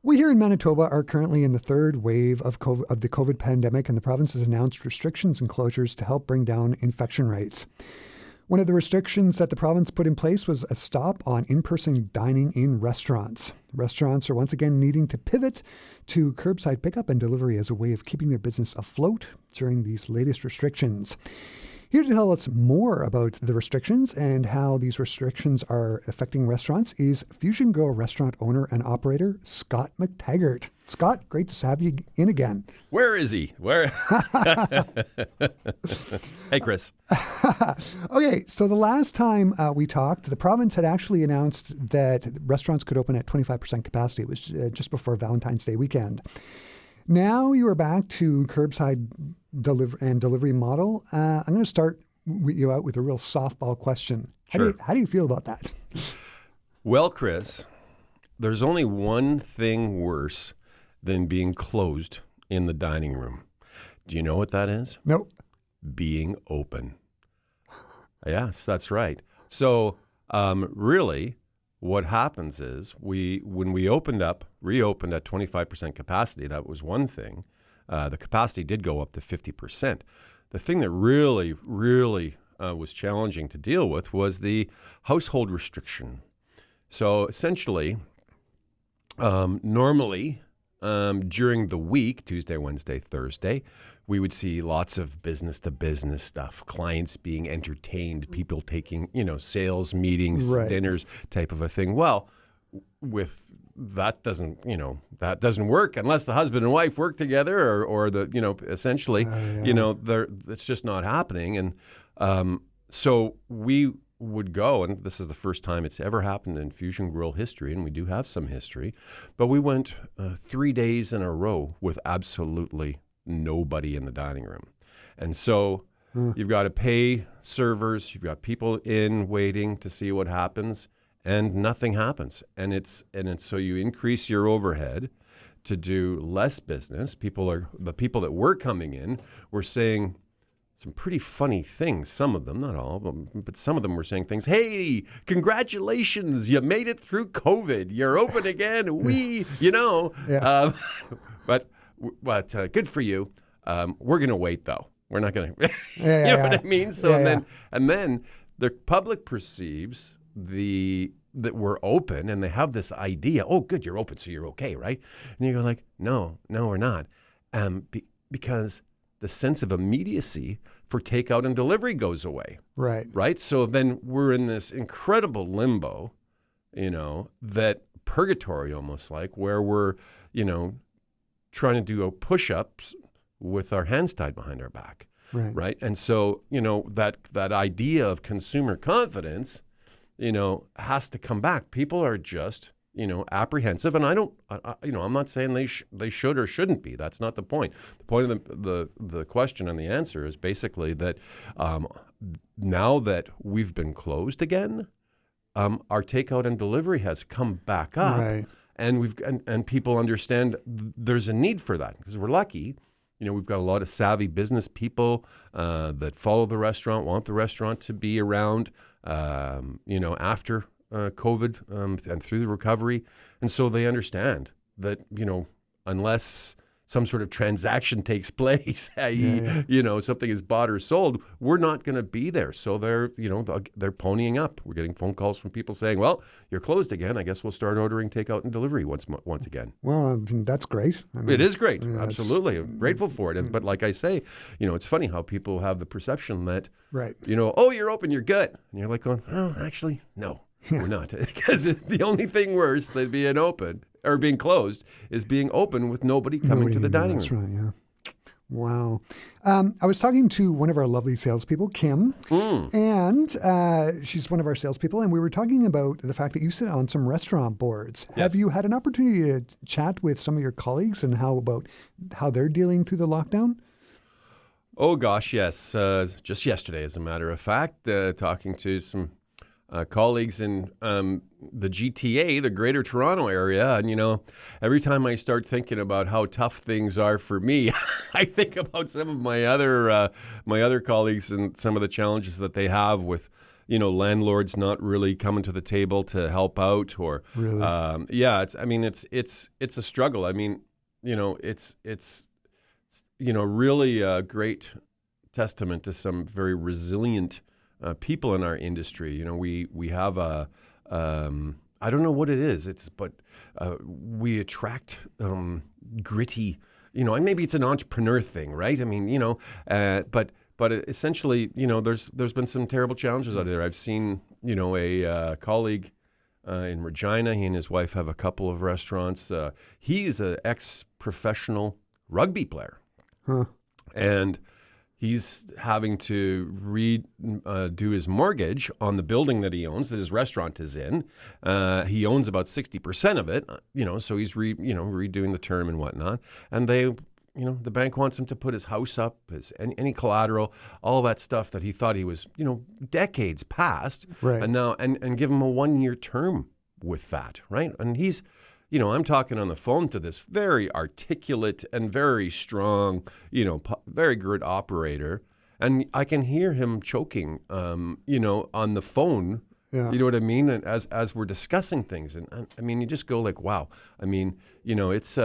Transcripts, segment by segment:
We here in Manitoba are currently in the third wave of the COVID pandemic, and the province has announced restrictions and closures to help bring down infection rates. One of the restrictions that the province put in place was a stop on in-person dining in restaurants. Restaurants are once again needing to pivot to curbside pickup and delivery as a way of keeping their business afloat during these latest restrictions. Here to tell us more about the restrictions and how these restrictions are affecting restaurants is Fusion Grill restaurant owner and operator Scot McTaggart. Scott, great to have you in again. Where is he? Where? Hey, Chris. Okay, so the last time we talked, the province had actually announced that restaurants could open at 25% capacity. It was just before Valentine's Day weekend. Now you are back to curbside delivery model. I'm going to start you out with a real softball question. Sure. How do you feel about that? Well, Chris, there's only one thing worse than being closed in the dining room. Do you know what that is? Nope. Being open. Yes, that's right. So really, what happens is when we reopened at 25% capacity, that was one thing. The capacity did go up to 50%. The thing that really was challenging to deal with was the household restriction. So essentially, normally during the week, Tuesday, Wednesday, Thursday, we would see lots of business-to-business stuff, clients being entertained, people taking, sales meetings, right, dinners type of a thing. Well, with that doesn't work unless the husband and wife work together or essentially, it's just not happening. And so we would go, and this is the first time it's ever happened in Fusion Grill history, and we do have some history, but we went 3 days in a row with absolutely nobody in the dining room. And so you've got to pay servers, you've got people in waiting to see what happens, and nothing happens. And it's so you increase your overhead to do less business. The people that were coming in were saying some pretty funny things. Some of them, not all of them, but some of them were saying things. Hey, congratulations, you made it through COVID. You're open again. Yeah. But good for you. We're going to wait, though. We're not going to, what I mean? So and then the public perceives that we're open, and they have this idea, oh, good, you're open, so you're okay, right? And you go like, no, we're not. Because the sense of immediacy for takeout and delivery goes away. Right? So then we're in this incredible limbo, that purgatory almost like, where we're, trying to do push-ups with our hands tied behind our back. Right? And so, that idea of consumer confidence, has to come back. People are just, apprehensive. And I'm not saying they should or shouldn't be. That's not the point. The point of the question and the answer is basically that now that we've been closed again, our takeout and delivery has come back up. Right. And people understand there's a need for that because we're lucky. We've got a lot of savvy business people that follow the restaurant, want the restaurant to be around, after COVID and through the recovery. And so they understand that, unless some sort of transaction takes place, i.e., something is bought or sold, we're not going to be there. So they're ponying up. We're getting phone calls from people saying, well, you're closed again. I guess we'll start ordering takeout and delivery once again. Well, that's great. It is great. Absolutely. I'm grateful for it. But like I say, it's funny how people have the perception that, right, oh, you're open, you're good. And you're like going, oh, actually, no. We're not, because the only thing worse than being open or being closed is being open with nobody coming to the dining room. That's right, yeah. Wow. I was talking to one of our lovely salespeople, Kim, and she's one of our salespeople, and we were talking about the fact that you sit on some restaurant boards. Yes. Have you had an opportunity to chat with some of your colleagues and how they're dealing through the lockdown? Oh, gosh, yes. Just yesterday, as a matter of fact, talking to some colleagues in the GTA, the Greater Toronto area, and every time I start thinking about how tough things are for me, I think about some of my other colleagues and some of the challenges that they have with landlords not really coming to the table to help out, or Really? it's a struggle. I mean, it's really a great testament to some very resilient people in our industry. We have I don't know what it is. But we attract gritty. And maybe it's an entrepreneur thing, right? I mean, but essentially, there's been some terrible challenges out there. I've seen, a colleague in Regina. He and his wife have a couple of restaurants. He's an ex-professional rugby player, and he's having to do his mortgage on the building that he owns, that his restaurant is in. He owns about 60% of it, so he's redoing the term and whatnot. And they, the bank wants him to put his house up, any collateral, all that stuff that he thought he was, decades past, right. And now and give him a 1-year term with that, right? And he's, I'm talking on the phone to this very articulate and very strong, very good operator. And I can hear him choking, on the phone. Yeah. You know what I mean? And as we're discussing things. And I mean, you just go like, wow. I mean, it's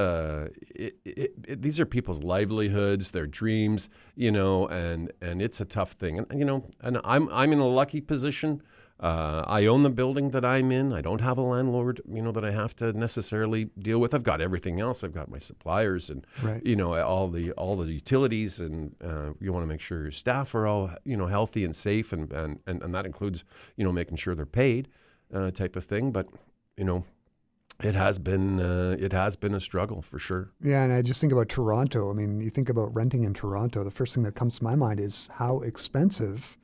these are people's livelihoods, their dreams, and it's a tough thing. And I'm in a lucky position. I own the building that I'm in. I don't have a landlord, that I have to necessarily deal with. I've got everything else. I've got my suppliers and, right. all the utilities, and you want to make sure your staff are all, healthy and safe, and that includes, making sure they're paid, type of thing. But, it has been a struggle for sure. Yeah, and I just think about Toronto. I mean, you think about renting in Toronto, the first thing that comes to my mind is how expensive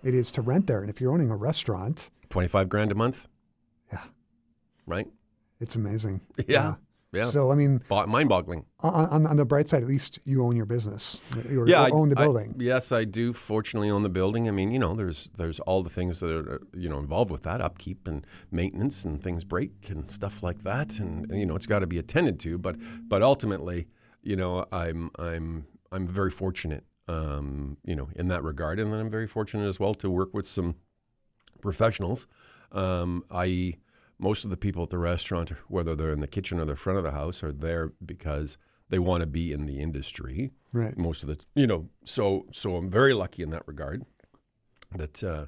it is to rent there. And if you're owning a restaurant, $25,000 a month. Yeah. Right. It's amazing. Yeah. So, I mean, mind-boggling. On the bright side, at least you own your business. You own the building. Yes, I do fortunately own the building. I mean, there's all the things that are, involved with that, upkeep and maintenance, and things break and stuff like that. And it's got to be attended to. But ultimately, I'm very fortunate, in that regard. And then I'm very fortunate as well to work with some professionals, i.e., most of the people at the restaurant, whether they're in the kitchen or the front of the house, are there because they want to be in the industry. Right. Most of the, so I'm very lucky in that regard that,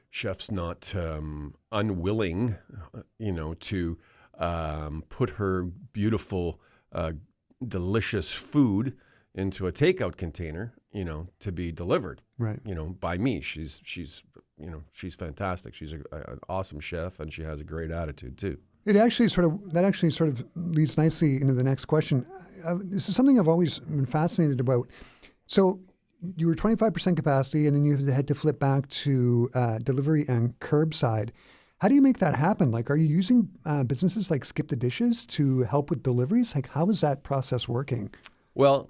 chef's not unwilling, to put her beautiful, delicious food into a takeout container, to be delivered, right. By me. She's fantastic. She's an awesome chef, and she has a great attitude too. That actually sort of leads nicely into the next question. This is something I've always been fascinated about. So you were 25% capacity, and then you had to flip back to delivery and curbside. How do you make that happen? Like, are you using businesses like Skip the Dishes to help with deliveries? Like, how is that process working? Well,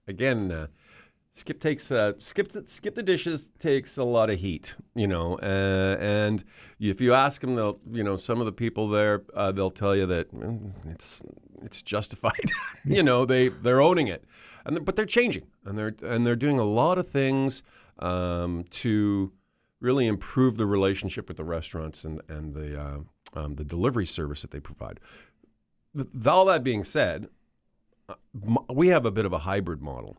again, Skip the Dishes takes a lot of heat, and if you ask them, they'll, some of the people there, they'll tell you that it's justified. They're owning it, but they're changing, and they're doing a lot of things to really improve the relationship with the restaurants and the delivery service that they provide. All that being said, we have a bit of a hybrid model.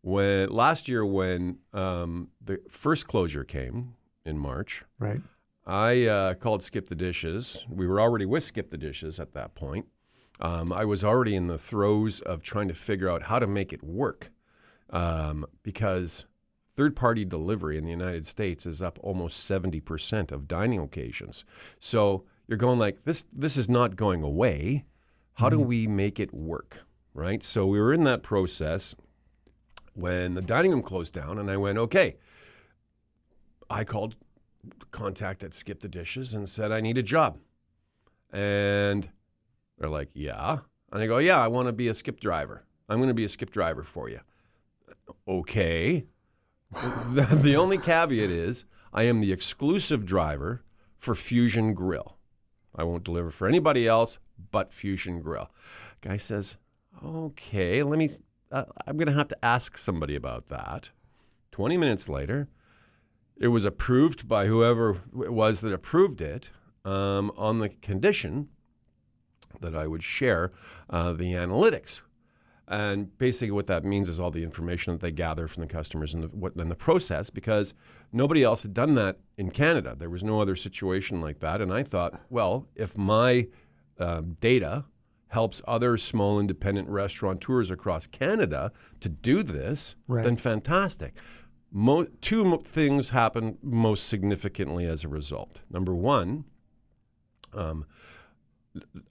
Last year, when the first closure came in March, right, I called Skip the Dishes. We were already with Skip the Dishes at that point. I was already in the throes of trying to figure out how to make it work, because third-party delivery in the United States is up almost 70% of dining occasions. So you're going like, this is not going away. How do we make it work, right? So we were in that process when the dining room closed down, and I went, okay. I called contact at Skip the Dishes and said, I need a job. And they're like, yeah. And I go, yeah, I want to be a Skip driver. I'm going to be a Skip driver for you. Okay. The only caveat is I am the exclusive driver for Fusion Grill. I won't deliver for anybody else but Fusion Grill. Guy says, okay, I'm going to have to ask somebody about that. 20 minutes later, it was approved by whoever it was that approved it on the condition that I would share the analytics. And basically what that means is all the information that they gather from the customers and the process, because nobody else had done that in Canada. There was no other situation like that. And I thought, well, if my data helps other small independent restaurateurs across Canada to do this, then fantastic. Two things happen most significantly as a result. Number one,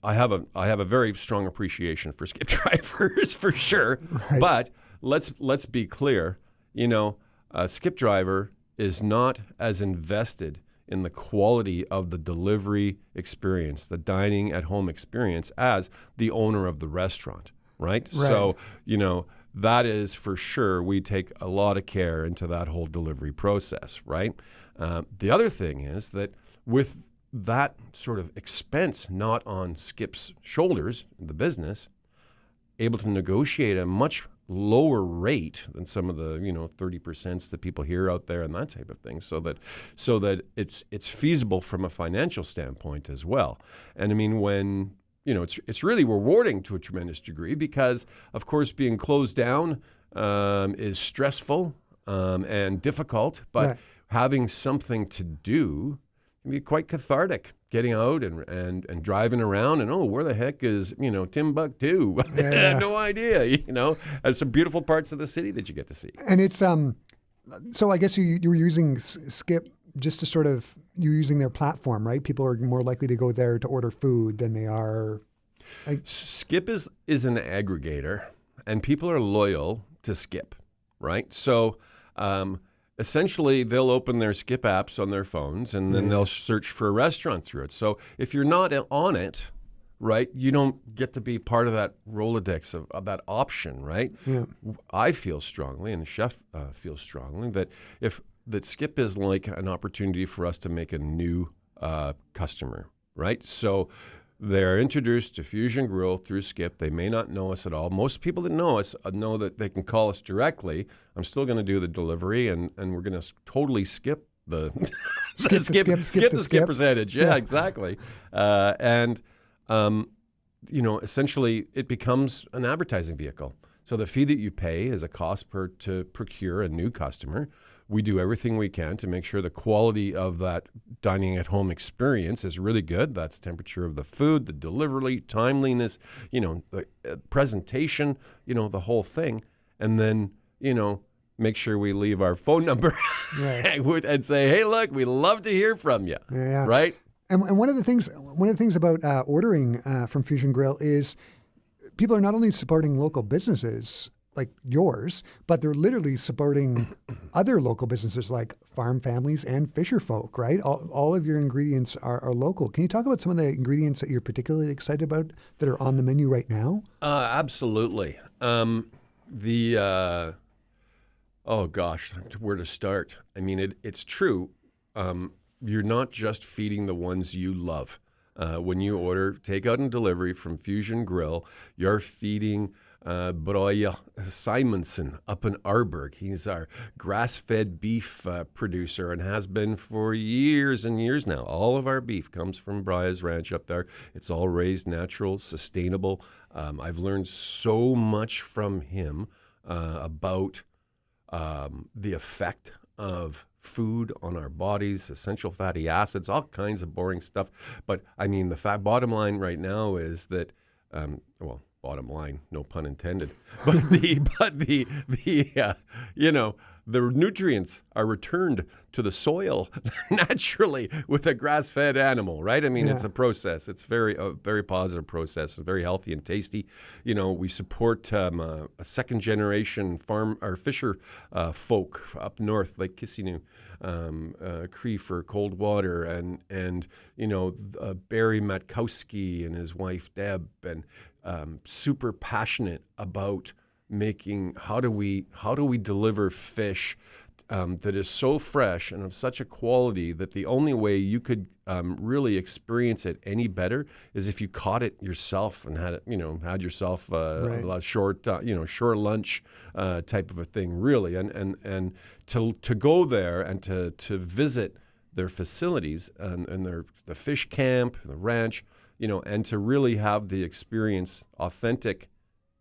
I have a very strong appreciation for skip drivers for sure, but let's be clear. A skip driver is not as invested in the quality of the delivery experience, the dining at home experience, as the owner of the restaurant, right? So that is for sure. We take a lot of care into that whole delivery process, right? The other thing is that with that sort of expense not on Skip's shoulders, the business, able to negotiate a much lower rate than some of the 30% that people hear out there and that type of thing, so that it's feasible from a financial standpoint as well. And I mean, when it's really rewarding to a tremendous degree, because of course being closed down is stressful and difficult, but having something to do can be quite cathartic. Getting out and driving around and where the heck is Timbuktu? I had no idea. There's some beautiful parts of the city that you get to see. And it's so I guess you were using Skip just to sort of, you're using their platform, right? People are more likely to go there to order food than they are. Skip is an aggregator, and people are loyal to Skip, right? So. Essentially, they'll open their Skip apps on their phones, and then they'll search for a restaurant through it. So if you're not on it, right, you don't get to be part of that Rolodex of that option, right? Yeah. I feel strongly, and the chef feels strongly, that Skip is like an opportunity for us to make a new customer, right? So they're introduced to Fusion Grill through Skip. They may not know us at all. Most people that know us know that they can call us directly. I'm still going to do the delivery, and we're going to totally skip the skip percentage. Yeah, exactly. Essentially, it becomes an advertising vehicle. So the fee that you pay is a cost to procure a new customer. We do everything we can to make sure the quality of that dining at home experience is really good. That's temperature of the food, the delivery, timeliness, the presentation, the whole thing. And then, make sure we leave our phone number and say, hey, look, we love to hear from you. Yeah. Right? And one of the things about ordering from Fusion Grill is people are not only supporting local businesses like yours, but they're literally supporting other local businesses like farm families and fisher folk, right? All of your ingredients are local. Can you talk about some of the ingredients that you're particularly excited about that are on the menu right now? Absolutely. Oh gosh, where to start? I mean, it's true. You're not just feeding the ones you love. When you order takeout and delivery from Fusion Grill, you're feeding Broya Simonson up in Arberg. He's our grass-fed beef producer and has been for years and years now. All of our beef comes from Broya's ranch up there. It's all raised natural, sustainable. I've learned so much from him about the effect of food on our bodies, essential fatty acids, all kinds of boring stuff. But I mean, the bottom line right now is that, bottom line, no pun intended, but the nutrients are returned to the soil naturally with a grass-fed animal, right? I mean, it's a process. It's a very positive process, very healthy and tasty. We support a second-generation farm or fisher folk up north, like Kissinu, Cree for cold water, and Barry Matkowski and his wife Deb, and super passionate about making how do we deliver fish that is so fresh and of such a quality that the only way you could really experience it any better is if you caught it yourself and had it, had yourself a short lunch type of a thing, really, and to go there and to visit their facilities and the fish camp, the ranch, and to really have the experience, authentic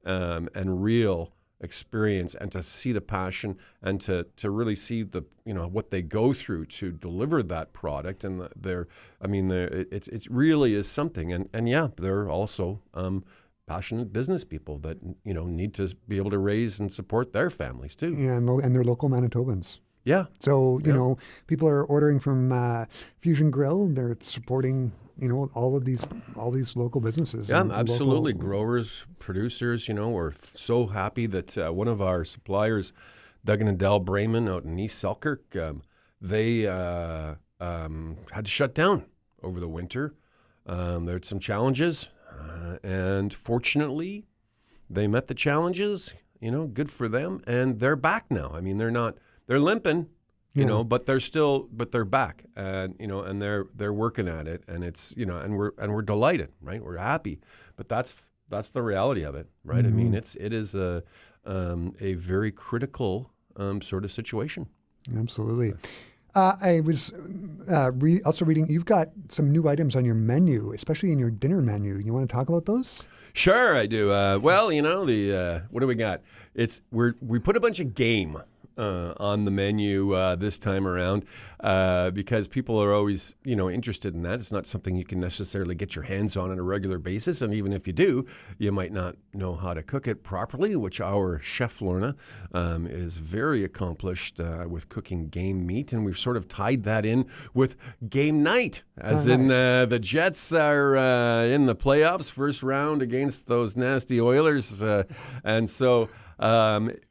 and real experience, and to see the passion and to really see the what they go through to deliver that product, and it really is something, and yeah, they're also passionate business people that need to be able to raise and support their families too, and they're local Manitobans. Yeah. So people are ordering from Fusion Grill. They're supporting all these local businesses. Yeah, absolutely. Growers, producers. We're so happy that one of our suppliers, Doug and Adele Brayman out in East Selkirk, they had to shut down over the winter. There had some challenges, and fortunately, they met the challenges. Good for them, and they're back now. I mean, they're limping, but they're back, and and they're working at it, and it's and we're delighted, right? We're happy, but that's the reality of it, right? Mm-hmm. I mean, it is a very critical sort of situation. Absolutely. I was also reading, you've got some new items on your menu, especially in your dinner menu. You want to talk about those? Sure, I do. Well, what do we got? We put a bunch of game on the menu this time around because people are always, interested in that. It's not something you can necessarily get your hands on a regular basis, and even if you do, you might not know how to cook it properly, which our chef Lorna is very accomplished with cooking game meat, and we've sort of tied that in with game night, as in the Jets are in the playoffs, first round against those nasty Oilers, and so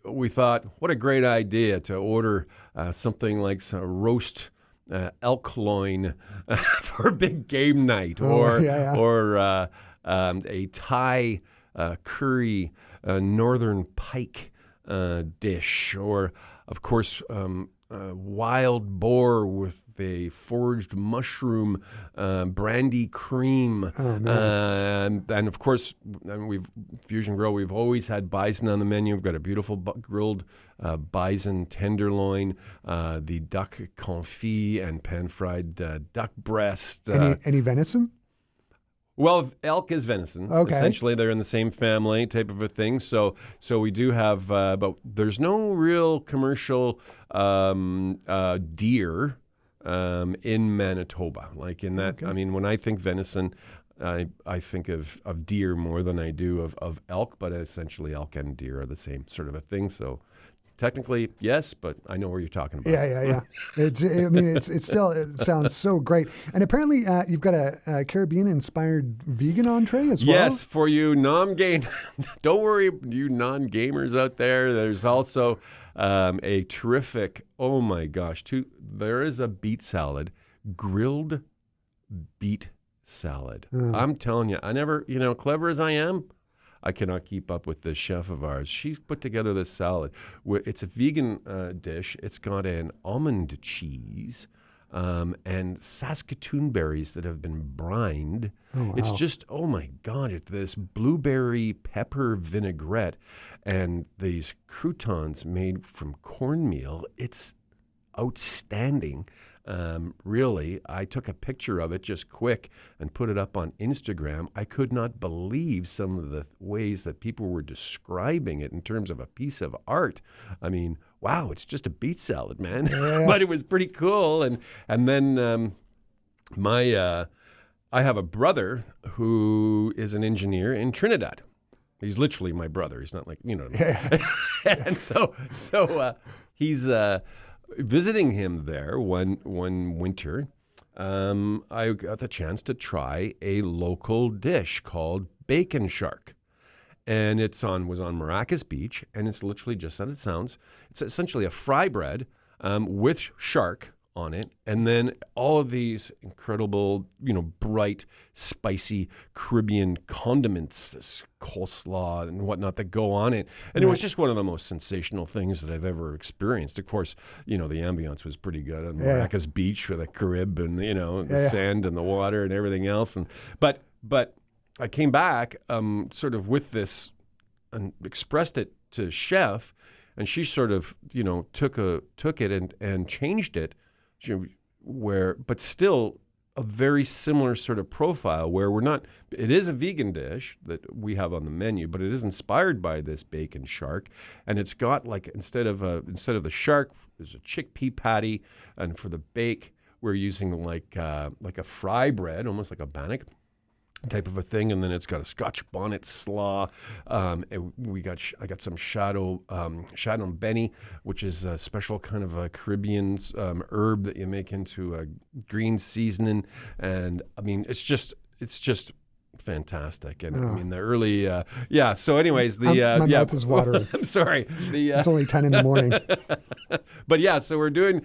we thought, what a great idea to order something like a roast elk loin for big game night, or a Thai curry northern pike dish, or of course wild boar with a foraged mushroom brandy cream, and of course, Fusion Grill. We've always had bison on the menu. We've got a beautiful grilled bison tenderloin, the duck confit, and pan-fried duck breast. Any venison? Well, elk is venison. Okay. Essentially, they're in the same family type of a thing. So we do have, but there's no real commercial deer in Manitoba. Like in that, okay. I mean, when I think venison, I think of deer more than I do of elk, but essentially elk and deer are the same sort of a thing. So technically, yes, but I know where you're talking about. Yeah. It sounds so great. And apparently you've got a Caribbean-inspired vegan entree as well? Yes, for you non-game. Don't worry, you non-gamers out there. There's also a terrific, oh my gosh, there is a beet salad, grilled beet salad. I'm telling you, I never, clever as I am, I cannot keep up with this chef of ours. She's put together this salad. It's a vegan dish. It's got an almond cheese and Saskatoon berries that have been brined. Oh, wow. It's just, oh my God, it's this blueberry pepper vinaigrette and these croutons made from cornmeal. It's outstanding. Really, I took a picture of it just quick and put it up on Instagram. I could not believe some of the ways that people were describing it in terms of a piece of art. I mean, wow, it's just a beet salad, man. Yeah. But it was pretty cool. And then I have a brother who is an engineer in Trinidad. He's literally my brother. He's not like, And so he's visiting him there one winter. I got the chance to try a local dish called bacon shark. And was on Maracas Beach, and it's literally just as it sounds. It's essentially a fry bread with shark on it, and then all of these incredible, bright, spicy Caribbean condiments, this coleslaw and whatnot that go on it. And it was just one of the most sensational things that I've ever experienced. Of course, the ambiance was pretty good on Maracas Beach with the Carib and, the sand and the water and everything else. But I came back sort of with this and expressed it to Chef, and she sort of, took it and changed it, but still a very similar sort of profile where it is a vegan dish that we have on the menu, but it is inspired by this bacon shark, and it's got instead of the shark, there's a chickpea patty, and for the bake we're using like a fry bread, almost like a bannock type of a thing, and then it's got a Scotch bonnet slaw. I got some Shadow Benny, which is a special kind of a Caribbean herb that you make into a green seasoning, and I mean it's just fantastic. And I mean the early so anyways my mouth is watering. I'm sorry, it's only 10 in the morning. But so we're doing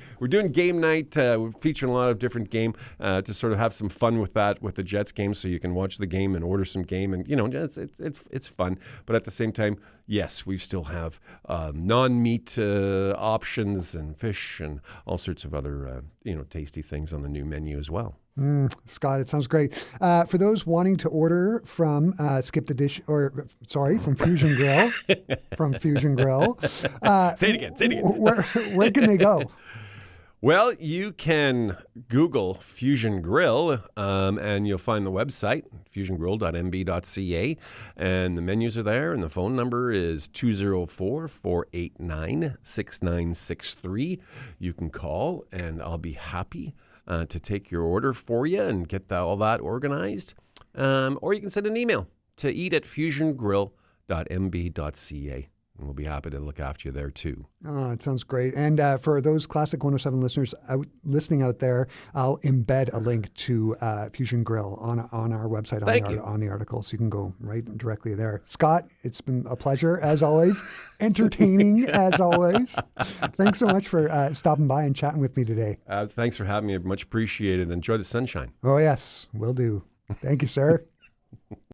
game night. We're featuring a lot of different game to sort of have some fun with that, with the Jets game, so you can watch the game and order some game, and it's fun. But at the same time, yes, we still have non-meat options and fish and all sorts of other tasty things on the new menu as well. Scott, it sounds great. For those wanting to order from from Fusion Grill, Say it again. Where can they go? Well, you can Google Fusion Grill, and you'll find the website, fusiongrill.mb.ca, and the menus are there, and the phone number is 204-489-6963. You can call, and I'll be happy to take your order for you and get all that organized. Or you can send an email to eat@fusiongrill.mb.ca. And we'll be happy to look after you there too. Oh, it sounds great. And for those Classic 107 listeners listening out there, I'll embed a link to Fusion Grill on our website on the article, so you can go right directly there. Scott, it's been a pleasure as always, entertaining as always. Thanks so much for stopping by and chatting with me today. Thanks for having me. Much appreciated. Enjoy the sunshine. Oh yes, will do. Thank you, sir.